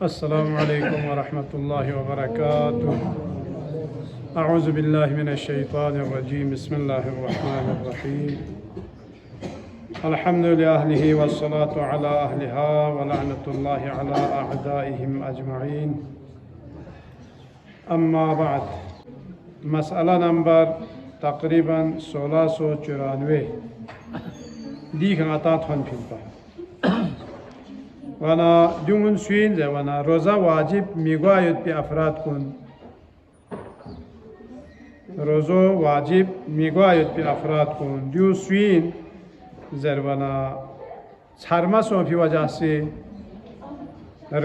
अस्सलामु अलैकुम वरहमतुल्लाहि वबरकातुह। अऊज़ु बिल्लाहि मिनश्शैतानिर रजीम। बिस्मिल्लाहिर रहमानिर रहीम। अल्हम्दुलिल्लाहि अहलिही वस्सलातु अला अहलिहा व लअनतुल्लाहि अला अअदाइहिम अजमईन। अम्मा बाद। मसला नंबर तकरीबन 1694 दी खाता थन फिलता वाना जुंगन स्वीन जे वाना रोज़ा वाजिब मिगवायुत पे अफराद कुन रोज़ो वाजिब मिगवायुत पे अफराद कुन जो स्वीन जरवाना छारमा सो की वजह से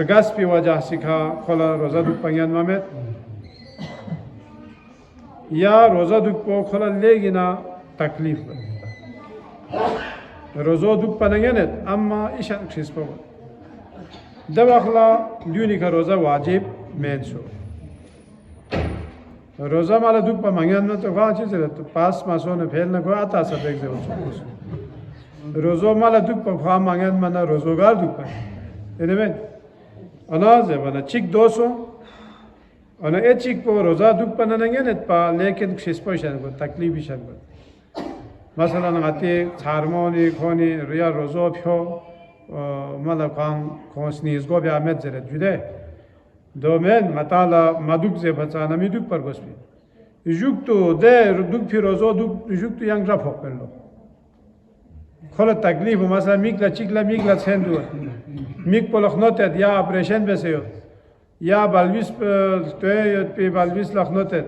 रगस की वजह से खा खोला रोज़ा दुख पंगन मामेत या रोज़ा दुख को खोला लेगी ना तकलीफ रोज़ो दुख पंगन अम्मा इशान खिस पा दवाखला ड्यूनी का रोज़ा वाजिब मेन सो रोज़ा माला दुख पा मंगन में तो कहाँ चीज़ है तो पास मासों ने फेल न कोई आता सब एक जगह रोज़ो माला दुख पा खाम मंगन में ना रोज़ोगार दुख पा इन्हें अनाज है बना चिक 200 और एक चिक को रोज़ा दुख पा नहीं है पा लेकिन शिस्पोशन को तकलीफ इशन को मसला नगाते छारमोनी खोनी रिया रोज़ो प्यो मला खान खोसनीस को भी आमेद जरे जुदे दो में मताला मधुक से बचाना मिधुक पर गोस्पी युग तो दे दुख फिर रोज़ो दुख युग तो यंग रफ होकर लो खोला तकलीफ मसला मिकला सेंडू मिक पोलख नोटेड या ऑपरेशन बेसे हो या बालविस पे बालविस लाख नोटेड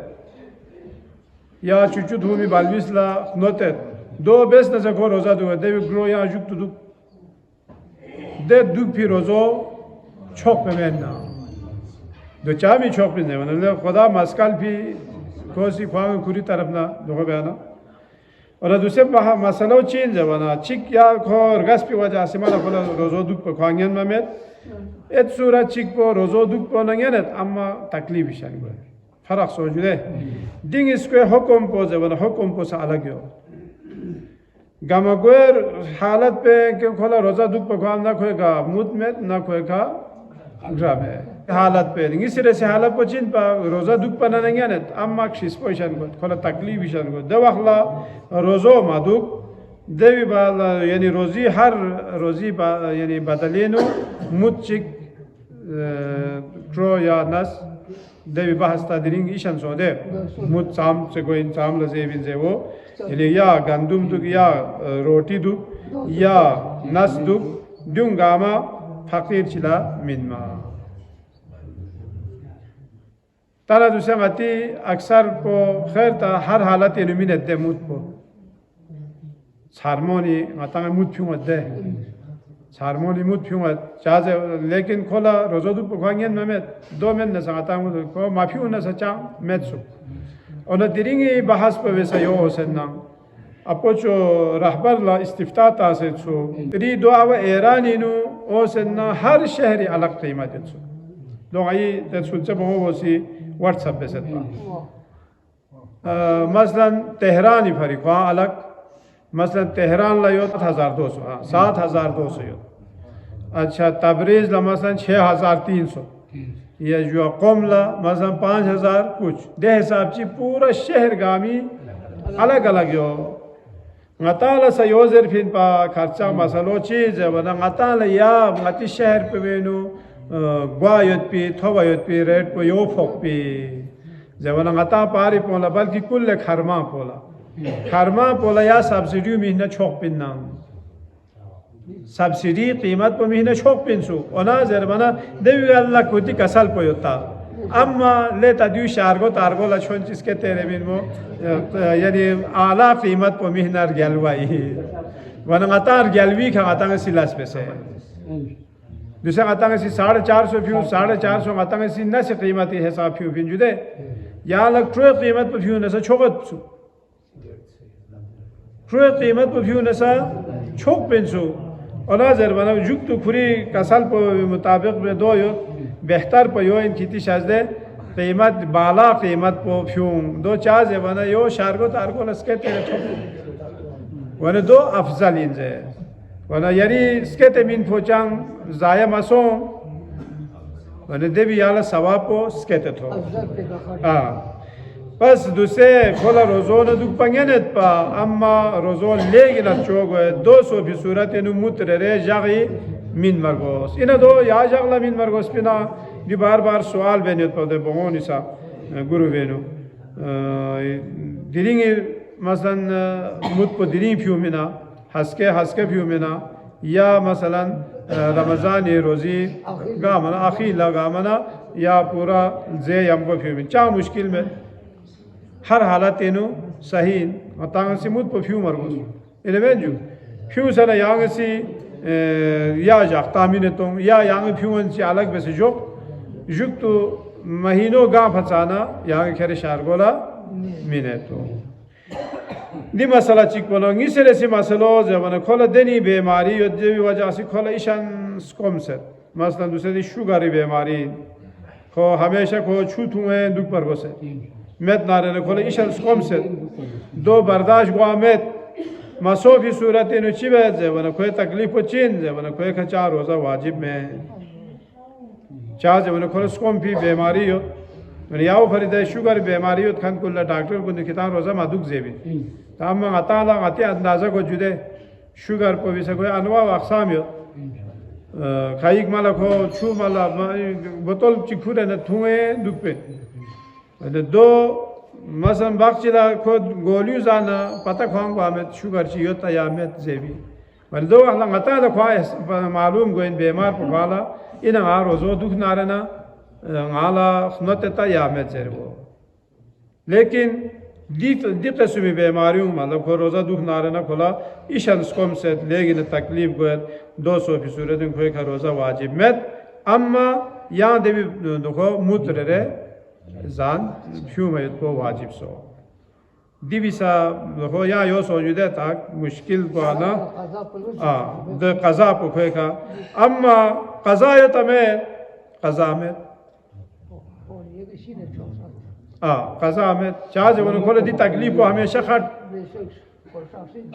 या चुचु धूमी बालविस लाख नोटेड दो बेस न सको रोज़ा दो दे ग्रो या युग तो दुख दे दुख फिर रोज़ो छोक पे मैंना दो चाबी छोक पे नहीं मतलब खुदा मस्कल भी कोसी ख्वाम कुरी तरफ ना दो बयाना और दूसरे मसलों चीन जवाना चिक या खोर गस पे वजह से माला खुदा रोज़ो दुख पे ख्वांगन में में एक सूरत चिक को रोज़ो दुख पे नहीं है अम्मा तकलीफ इशान को फर्क सोचुदे डिंग इसको हुक्म पो जवाना हुक्म पो से अलग हो गमगोर हालत पे क्यों खोला रोज़ा दुख पकवान ना खोएगा मुद में ना खोएगा ग्राम है हालत पे इस तरह से हालत को चिन पा रोज़ा दुख पना नहीं है ना अम्मा किस पोषण को खोला तकलीफ इशान को दवाखला रोज़ो मादुक देवी बाल यानी रोज़ी हर रोज़ी यानी बदलेनो मुच्चिक क्रो या नस देवी बाहस्ता दिरिंग ईशान सोदे मुद साम से कोई साम लजे बिन से वो या गंदुम दुख या रोटी दुख या नस दुख दुंगामा फकीर चिला मिनमा तारा दूसरा मती अक्सर को खैर ता हर हालत इनुमिन दे मुद को हारमोनी माता मुद क्यों दे हारमोनी मुद क्यों चाहे लेकिन खोला रोज़ो दुख पकवांगन में दो में न संगता मुद को माफी उन्हें सच्चा मैथ्सु और दिरिंगी बहस पर वैसा यो होसेन ना अपोचो रहबर ला इस्तिफ्ता तासे छो री दो आव ईरानी नु होसेन ना हर शहरी अलग कीमत छो दो आई ते सुनचे बहु वसी व्हाट्सएप पे से मसलन तेहरान ही फरी वहाँ अलग मसलन तेहरान ला यो 7,200 हाँ 7,200 यो अच्छा तबरीज ला मसलन 6,300 ये जो कौमला मसलन 5,000 कुछ दे हिसाब से पूरा शहर गामी अलग अलग यो ngataala sa yozer fin pa kharcha masalo cheez wana ngataala ya ngati शहर पे वेनु ग्वायत पे थोवायत पे रेट पे यो फोक पे जवना ngata पारी पोला बल्कि कुल खरमा पोला या सब्सिडी महीना छोक पिन्ना सब्सिडी कीमत पे महीना छोक पिनसु ओना जरबना देवी अल्लाह कोती कसल पोयोता अम्मा ले तदियो शारगो तारगो लछोन जिसके तेरे बिन वो यानी आला कीमत पर मिहनार गैलवाई वन गतार गैलवी का गतांग सिलास पे से दूसरा गतांग सी 450 फ्यू 450 गतांग सी न से कीमत हिसाब फ्यू फिन जुदे या लग ट्रो कीमत पर फ्यू न से छोकत ट्रो कीमत पर फ्यू न से छोक पेंसु और नजर बना जुक तो खुरी कसल पर मुताबिक में दो यो बेहतर पर यो इन किती शाजदे कीमत बाला कीमत पो फ्यूम दो चाज है वना यो शारगो तारगो लस्के तेरे ठोक वना दो अफजल इंजे वना यारी इसके तेमिन फोचांग जाया मसों वने देवी याला सवापो स्केते थो बस दूसरे खोला रोजो न दुख पंगेनेत पा अम्मा रोजो लेगी ना चोगो 200 भी सूरत नु मुतरे रे जागी मिन मरगोस इना दो या जागला मिन मरगोस पिना दी बार बार सवाल बेनेत पा दे बोनी सा गुरु बेनु दिरिंगी मसलन मुत पो दिरिंग फ्यूमिना हसके फ्यूमिना या मसलन रमजान रोजी गामना अखीला गामना या पूरा जे यमको फ्यूमिन चा मुश्किल में हर हालत इनो सही अतांग से मुत पो फ्यू मरगोस इलेवन जू फ्यू सना यांग सी या जाख्तामिने तो या यांग फ्यून से अलग बेसे जो जुक तो महीनों गा फसाना यांग खेरे शारगोला मिने तो दी मसला चिक बोलो गिसरे से मसलो जबना खोला देनी बीमारी यो देवी वजह से खोला ईशान स्कोम से मसला दूसरी शुगर बीमारी खो हमेशा खो छूतू है दुख पर गोसे मेट नारे ने खोला ईशान स्कोम से दो बर्दाश्त गुआ मेट मसोफी सूरत इन चिबे जबना कोई तकलीफ हो चीन जबना कोई खचा रोजा वाजिब में चाह जबना खोला स्कोम भी बीमारी हो मैंने याव फरीदे शुगर बीमारी हो खान कुल्ला डॉक्टर को निकिता रोजा मादुक जेबी ताम अताला अति अंदाजा को जुदे शुगर को भी कोई अनवा अक़साम हो खाइक माला को छू माला बोतल चिखुरे न थुए दुख पे दो मसलन बाक्चिला को गोलियों जाना पता खाऊं को हमें शुगर चाहिए तो या में जेबी मैंने दो अल्लाह अताला ख्वाह मालूम गोइन बीमार पकाला इन रोजो दुख नारना आला खनता या में जेबो लेकिन दी किस्म बीमारियों मतलब खो रोज़ा दुख नारना खोला ईशान स्कोम से लेकिन तकलीफ गो 200 की सूरत में कोई का रोज़ा वाजिब में अम्मा यहाँ देवी देखो मुद्रे रे जान फ्यू में तो वाजिब सो दिविसा देखो यहाँ यो सोचुदे तक मुश्किल को आना द कज़ा को कोई का अम्मा कज़ा ये तमें कज़ा में कज़ा में चाह जब उन्हें खोले दी तकलीफ को हमेशा खट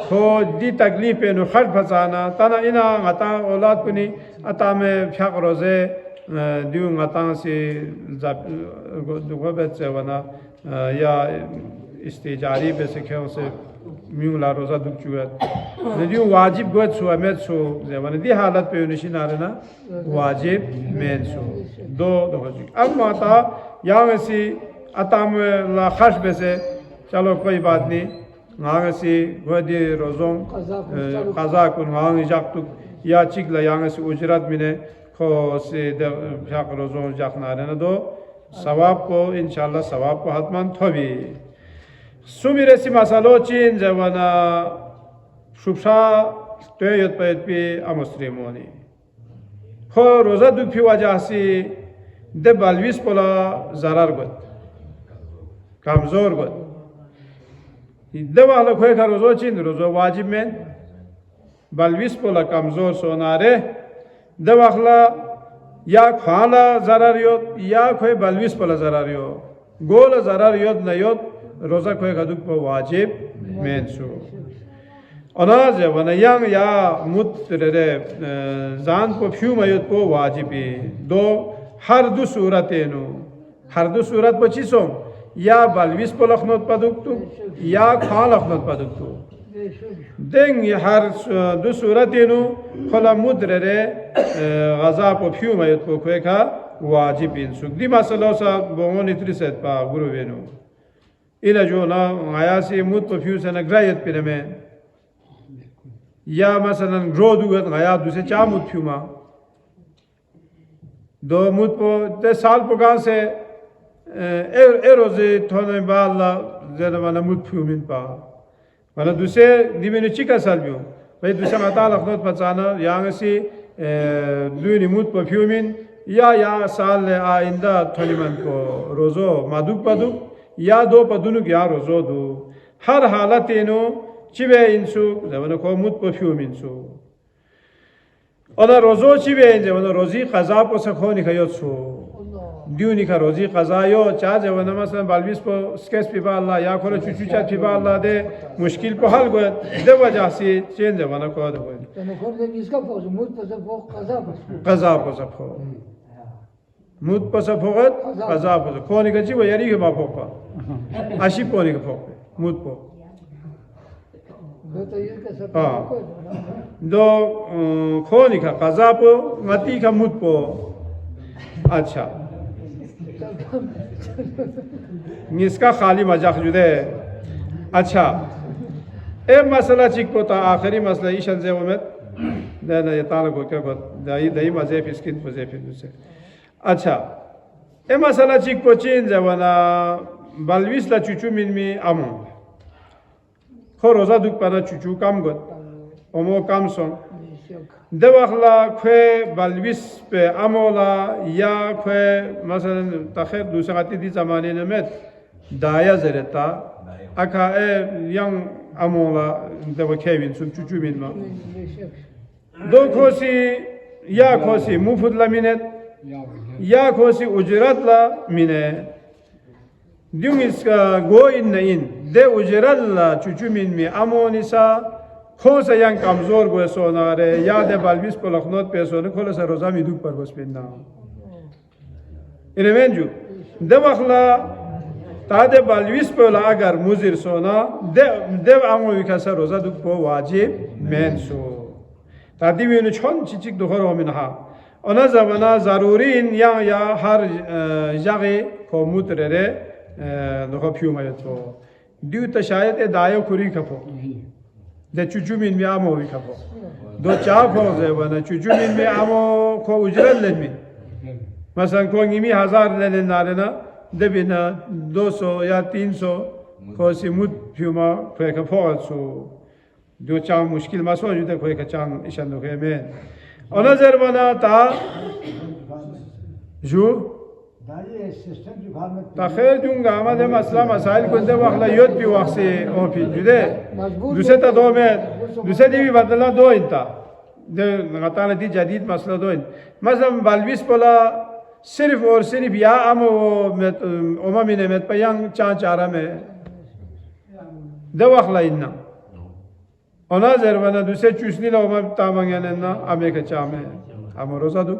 खो दी तकलीफ पे नु खट फसाना तना इना गता औलाद को नहीं अता में फ्याक रोज़े दियो गता से दुखों पे से वना या इस्तेजारी पे से क्या उसे म्यूला रोज़ा दुख चुका दियो वाजिब गुत सो अमेत सो जब दी हालत पे उन्हें शिनारे ना वाजिब में सो दो अब माता यहाँ से अताम ला खश बेसे चलो कोई बात नहीं आगे से गोदी रोज़ों कज़ा को आगे जाक या चिकला यहाँ से उजरत मिले खो से जाक रोज़ों जाक नारे न दो सवाब को इंशाल्लाह सवाब को हतमान थोबी सुमिरे सी मसालो चीन जवाना शुभा तो यत पे अमुस्लिमोनी खो रोज़ा दुखी वजह से दे बालवीस पोला ज़रार गत कमज़ोर गत दवा वाला कोई का रोज़ो चीन रोज़ो वाजिब में बालवीस पोला कमज़ोर सोनारे दवा वाला या खाला ज़रार योद या कोई बालवीस पोला ज़रार यो गोल ज़रार योद न योद रोज़ा कोई का दुख पो वाजिब में सो अनाज वना यांग या मुत्तरे जान को फ्यू मयुत पो वाजिबी दो हर दो सूरतें नो हर दो सूरत पची सों या बालवीस पो लखनऊ पदुक तो या खां लखनऊ पदुक तो देंग हर दो सूरतें नो खला मुद्रे रे गज़ा पो फ्यू मयुत पो कोई का वाजिबी सुख दी मसलो सा बोंगों नित्री सेट पा गुरु वेनु इला जो ना आया से मुद पो फ्यू से न ग्रायत पिने में या मसलन ग्रो दुगत गया दूसरे चार मुद फ्यूमा दो मुद पो ते साल पुगान से रोज़े थोने बाला ज़रा वाला मुद फ्यूमिन पा वाला दूसरे दिमें चिका साल बियो भाई दूसरा माता लखनऊ पचाना यहाँ से दूसरी मुद पो फ्यूमिन या साल आइंदा थोनी मन को रोज़ो मादुक पदुक या दो पदुनुक या रोज़ो दो हर हालत इनो चिबे इंसु जब को मुद पो फ्यूमिन सु और रोज़ो चिबे जब रोज़ी कज़ा पो सखो निकायो सु दियो निका रोज़ी कज़ा यो चाह जब मसलन बालवीस पो स्केच पिबा अल्लाह या खोले चुचुचा पिबा अल्लाह दे मुश्किल पो हल गए दे वजह से चेंज जब को दो कज़ा पो सखो mut pasa fogat kaza pasa khoni ka chi wa yari ke ba pokpa ashi poni ka pok mut po do khoni ka kaza po ngati ka mut po अच्छा इसका खाली मजाक जुदे अच्छा ए मसला चिक पोता आखिरी मसला ईशन जे उम्मीद देना ये ताला को क्या बात दाई दाई मजे फिस्किन मजे फिर अच्छा ए मसला चिक पोचिन जवाना बलविस ला चुचू मिन मी आमो खो रोजा दुख पाना चुचू काम गत ओमो काम सों देवाखला खे बलविस पे आमोला या खे मसलन तखिर दूसराती दी जमाने में दाया जरता अका ए yang amola dewa Kevin sun cucu min ma do khosi ya khosi mufud la minet ya khosi ujrat la mine diung is go in na in de ujrat la cucu min mi amonisa khosa yang kamzor go sonare ya de balbis ko lakhnot pe sone khola sa roza mi duk par bas pinna ine menju de wakhla तादे बालविस पे अगर मुजिर सोना देव आमो विकास रोजा दुख को वाजिब main सो तादी भी उन्हें चिचिक दुखर hominin हा अना जमाना जरूरी इन या हर जगह को मुतरे दुख फ्यू में तो दिउ तशायत दायो कुरी कपो दे चुचु मिन में आमो विकापो दो चार फोजे वना चुचु मिन में आमो को उजरत लेमी मसलन को गिमी 1000 लेने नारेना देबिना 200 या 300 कोसी मुद फ्यूमा कोई का फोसो दो चांग मुश्किल मसो जुदे कोई का चांग ईशान दो के में अनजर बना ता जो दाई सिस्टम जो घर में ताखिर दूंगा हमारे मसला मसाइल को दे वखला योद भी वक्त से ओ फिर जुदे दूसरे ता दो में दूसरे दी भी बदला दो इंता दे नगाताने दी जदीद मसला दो इन मसलन बालविस पोला सिर्फ और सिर्फ या अमो ओमा मिने में पयांग चारा में दवाखला इन्ना ओना जरवाना दूसरे चूसनी ला ओमा तामंगे ना अमे के चा में अमो रोजा दु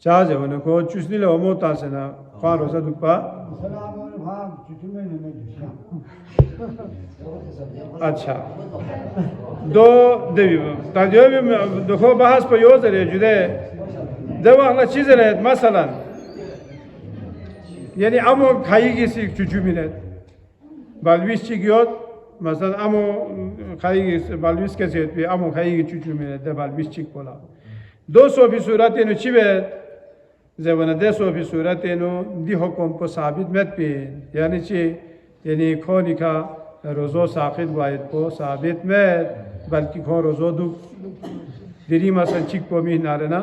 चा जवने को चूसनी ला ओमो तासे ना खान रोजा दु पा अच्छा दो देवी तादियो भी देखो बहस पर योज रहे जुदे देवाखला चीज़ रहे मसलन यानी अमो खाएगी सी चुचू मिनट बालविस चिकियोत मसलन अमो खाएगी बालविस के सेट पे अमो खाएगी चुचू मिनट दे बालविस चिक बोला 200 भी सूरत इनो चिबे जबना 200 भी सूरत इनो दी हुक्म को साबित मत पे यानी ची यानी खोनी का रोज़ो साकित वायद को साबित मत बल्कि खो रोज़ो दु दिरी मसल चिक को भी नारना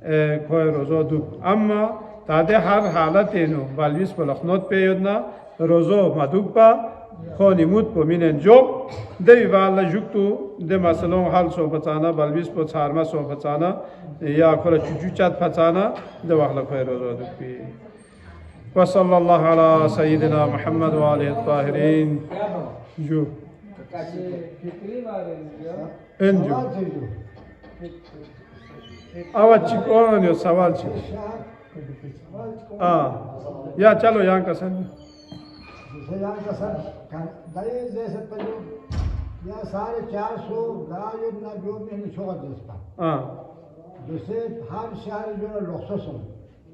कोई रोज़ो दु अम्मा तादे हर हालत इनो बालविस पर लखनऊत पे योजना रोज़ो मधुक पा खोनी मुद पर मिनें जोक दे वाला जुक्तु दे मसलों हाल सो बचाना बालविस पर छारमा सो बचाना या खोला चुचु चाट बचाना दे वाला कोई रोज़ो दु पी वसल्लल्लाहु अला सय्यिदिना मुहम्मद व आलिहि ताहिरीन जो एंजो आवाज चिकोन यो सवाल छी या चलो यहाँ का सन दाई जैसे पहले या 450 गाय ना जो में छोड़ देस पा जैसे हर शहर जो लक्ष्य सो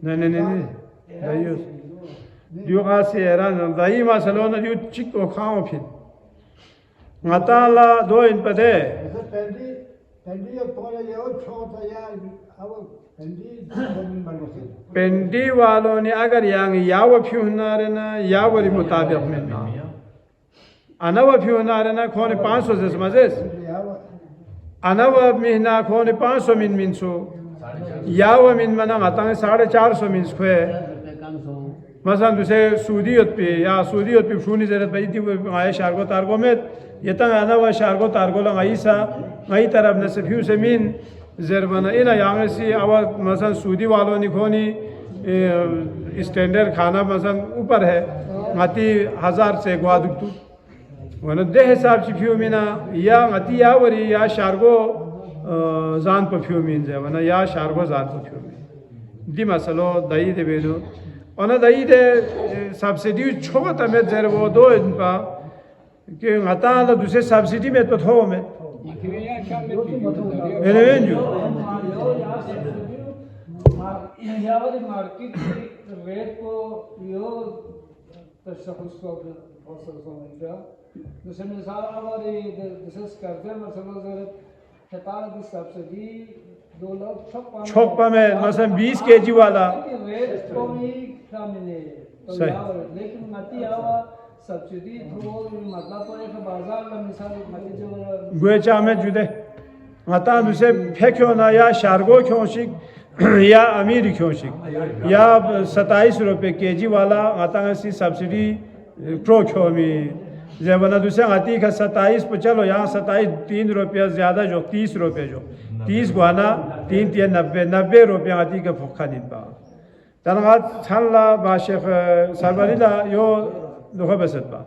नहीं दाइयो दियो आसे एरान दाई मसलो न दियो चिको खाओ फिर मताला दो इन पदे पेंडी यो तोले यो छोटा यार अब पेंडी वालों ने अगर यांग याव फ्यूनारे ना यावरी मुताबिक में ना अनव फ्यूनारे ना खोने 500 से समझेस अनव महीना खोने 500 मिन सो याव मिन मना मातांग 450 मिन स्क्वे मसलन दूसरे सूदियत पे या सूदियत पे फूनी जरूरत भाई थी आये शारगो तारगो में ये तंग अनव शारगो तारगो लंग आईसा आई तरफ न से फ्यू से मिन जरबना इना यहाँ से आवाज मसलन सूदी वालों ने खोनी स्टैंडर्ड खाना मसलन ऊपर है आती 1000 से ग्वादुक तू वरना दे हिसाब से फ्यू मिना या आती या वरी या शारगो जान पर फ्यू मिन जाए वरना या शारगो जान पर फ्यू मिन di masalo dai de belu ona dai de subsidy choga tamet zer wo do in pa ke ngata la duse subsidy met to tho met elevenju Yavar market rate को यो तशखुस को फसल समझा जैसे मिसाल हमारे डिस्कस करते हैं मसला जरूरत हटाने की सब्सिडी 2 लाख छोकपा में मसलन 20 केजी वाला रेट को भी कम मिले लेकिन मती आवा सब्सिडी थ्रू मतलब तो एक बाजार का मिसाल मती जो गोचा में जुदे ngata duse phekyo na ya shargo kyoshik या अमीर क्योंशिक या 27 रुपये केजी वाला आता सी सब्सिडी प्रो क्यों में जब ना दूसरे आती का 27 पर चलो यहाँ 27 3 रुपया ज़्यादा जो 30 रुपये जो 30 गुना 3 3 90 रुपया आती का फुक्का नहीं पा तनगात छानला बाशिक सरबरीला यो दुखा बसत पा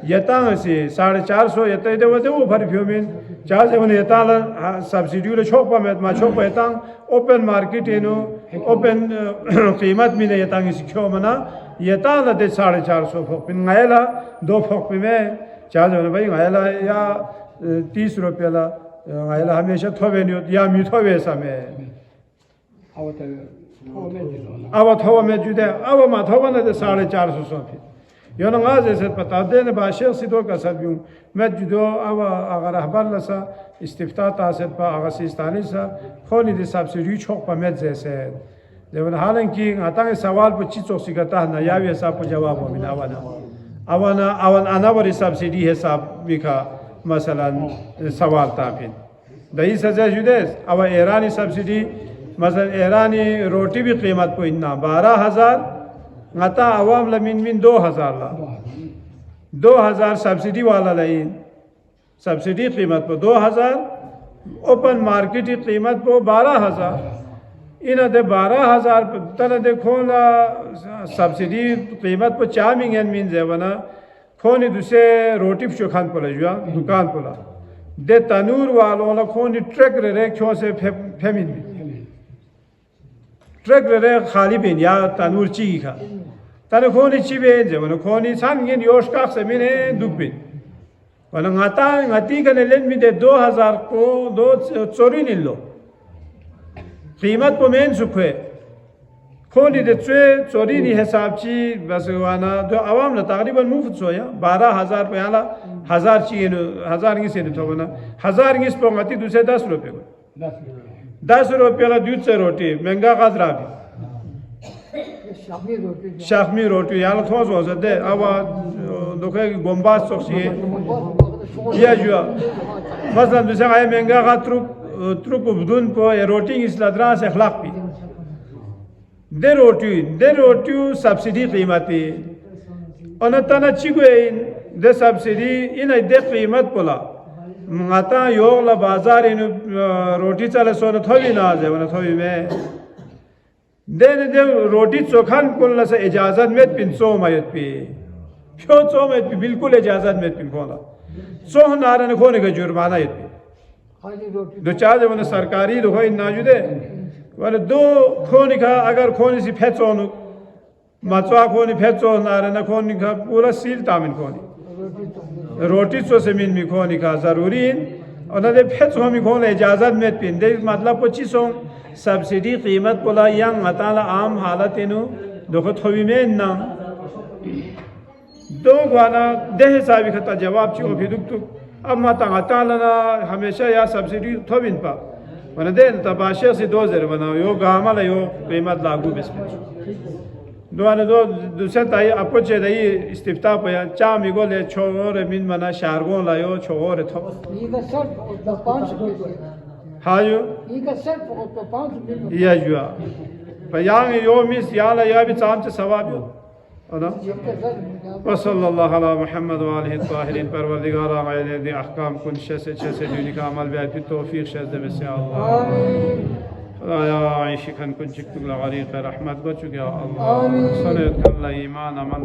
यतांग से 450 यता इधर वो भर फ्यूमिन चार से उन्हें यतांग सब्सिडी ले छोक पा में छोक पे यतांग ओपन मार्केट है नो ओपन कीमत में यतांग इसी क्यों मना यतांग लते 450 फुक पिन गायला 2 फुक पे में चार से उन्हें भाई गायला या 30 रुपये ला गायला हमेशा थोबे नहीं या मिथोबे समय अब थोबे में जुदे अब मा थोबे ने 450 फिर यो नंगा जैसे पता दे ने बाशिक सिदो का सब्यूं मैं जुदो अब अगर हबर लसा इस्तिफ्ता तासिद पा अगर सिस्तानी सा खोनी दे सब्सिडी छोक पा में जैसे लेकिन हालांकि आता है सवाल पर चीज़ चौक सिकता है ना या भी सब जवाब हो मिला अवन अनावरी सब्सिडी है सब बिका मसलन सवाल तापिन दही सजा जुदे अब ईरानी सब्सिडी मसलन ईरानी रोटी भी कीमत को इतना 12,000 ngata awam la min 2000 la 2000 subsidy वाला लाइन सब्सिडी कीमत पर 2000 ओपन मार्केट की कीमत पर 12000 इन दे 12000 तन देखो ना सब्सिडी कीमत पर 4 मिंगन मिन जेवना खोनी दूसरे रोटी चोखान पर जुआ दुकान पर दे तनूर वालों ला खोनी ट्रक रे क्यों से फेमिन ट्रक रे खाली बिन या तनूर ची का तने खोनी ची बिन जे वनो खोनी सांगिन योश का से मिने दुबिन वनो ngati का ने लेन में दे 2000 को 2 चोरी निलो कीमत को मेन सुखे खोनी दे चोरी नि हिसाब ची बस वाना जो आवाम ला तकरीबन मुफ्त सोया 12000 पे आला 1000 ची 1000 की से तो बना 1000 की पर ngati दूसरे 10 रुपए को 10 रुपये ला दूध से रोटी महंगा काजरा भी शाखमी रोटी यार थोड़ा सा होते अब दुखे गोंबास सोची किया जुआ मसलन दूसरे आए महंगा का ट्रुक बुदून को ये रोटी इस लदरा से खिलाफ भी दे रोटी सब्सिडी कीमती अनतना चिगुए दे सब्सिडी इन दे कीमत पोला माता योग ला बाजार इन रोटी चले सोने थोड़ी ना आजे वना थोड़ी में दे रोटी चोखान कुल से इजाज़त में पिन सो मायत पी क्यों सो मायत पी बिल्कुल इजाज़त में पिन खोला सो नारन खोने का जुर्माना ये पी दो चार जब वना सरकारी दो कोई नाजुदे वना दो खोने का अगर खोने से फेंचोनु मचवा खोने फेंचो नारन खोने का पूरा सील तामिन खोने रोटी चो से मिन मिखोनी का जरूरी और ना दे फेच हो मिखोन इजाज़त में पिन दे मतलब 25 सब्सिडी कीमत बोला यंग मताला आम हालत इनु दोखो थोवी में ना दो गाना दे हिसाब खता जवाब ची ओ फिर दुख अब मताला ना हमेशा या सब्सिडी थोविन पा वना दे तबाशे से 2000 बनाओ यो गामला यो कीमत लागू बिस्मिल दोआने दो दूसरे ताई आपको चाहिए इस्तिफ्ता पे चा मिगो ले छोरे मिन मना शारगों लायो छोरे थो ये का शर्ट तो 5 हाँ जो ये का शर्ट तो 5 ये जुआ पर यहाँ यो मिस यहाँ ला या भी चाम से सवाब यो अना वसल्लल्लाहु अला मुहम्मद व आलिहि ताहिरीन परवरदिगार आए दे अहकाम कुन से दुनिया का अमल भी तौफीक शज़ से अल्लाह आया आयशिकन कुछ चिक्तुल गरीक़ रहमत बचुगे अल्लाह सनत कल्ला ईमान अमन